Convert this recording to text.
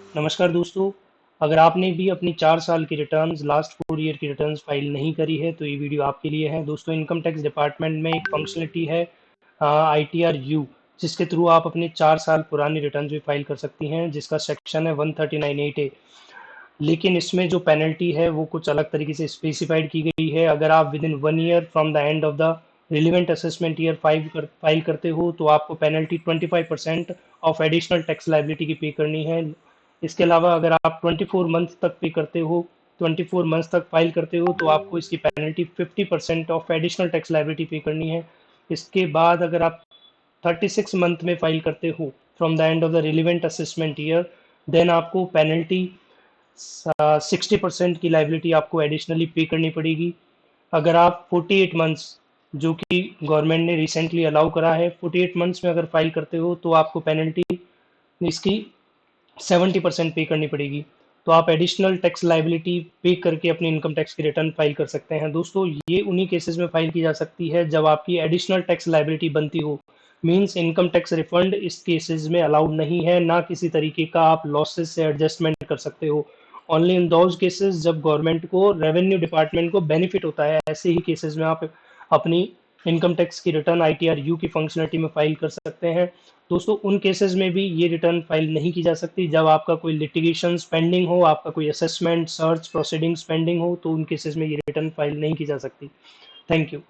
नमस्कार दोस्तों। अगर आपने भी अपनी 4 साल की रिटर्न्स लास्ट 4 ईयर की रिटर्न्स फाइल नहीं करी है तो ये वीडियो आपके लिए है। दोस्तों, इनकम टैक्स डिपार्टमेंट में एक फंक्शनलिटी है ITR यू, जिसके थ्रू आप अपने 4 साल पुरानी रिटर्न्स भी फाइल कर सकती हैं, जिसका सेक्शन है 139(8)A। लेकिन इसमें जो पेनल्टी है वो कुछ अलग तरीके से स्पेसिफाइड की गई है। अगर आप with in 1 year from the end of the relevant assessment year file करते हो तो आपको penalty 25% of additional tax liability की पे करनी है। इसके अलावा अगर आप 24 मंथ तक पे करते हो, 24 मंथ तक फाइल करते हो तो आपको इसकी penalty 50% of additional tax liability पे करनी है। इसके बाद अगर आप 36 मंथ में फाइल करते हो from the end of the relevant assessment year, then आपको पेनल्टी 60% की लाइबिलिटी आपको एडिशनली पे करनी पड़ेगी। अगर आप 48 मंथ्स, जो कि गवर्नमेंट ने रिसेंटली अलाउ करा है, 48 मंथ्स में अगर फाइल करते हो तो आपको पेनल्टी इसकी 70% पे करनी पड़ेगी। तो आप एडिशनल टैक्स लाइबिलिटी पे करके अपनी इनकम टैक्स की रिटर्न फाइल कर सकते हैं। दोस्तों, ये उन्हीं केसेस में फाइल की जा सकती है जब आपकी एडिशनल टैक्स लाइबिलिटी बनती हो। मींस इनकम टैक्स रिफंड इस केसेस में अलाउड नहीं है, ना किसी तरीके का आप लॉसेस से एडजस्टमेंट कर सकते हो। ओनली इन दोज केसेस जब गवर्नमेंट को, रेवेन्यू डिपार्टमेंट को बेनिफिट होता है, ऐसे ही केसेस में आप अपनी इनकम टैक्स की रिटर्न ITR यू की फंक्शनलिटी में फाइल कर सकते हैं। दोस्तों, उन केसेस में भी ये रिटर्न फाइल नहीं की जा सकती जब आपका कोई लिटिगेशन पेंडिंग हो, आपका कोई असेसमेंट सर्च प्रोसीडिंग्स पेंडिंग हो, तो उन केसेस में ये रिटर्न फाइल नहीं की जा सकती। Thank you.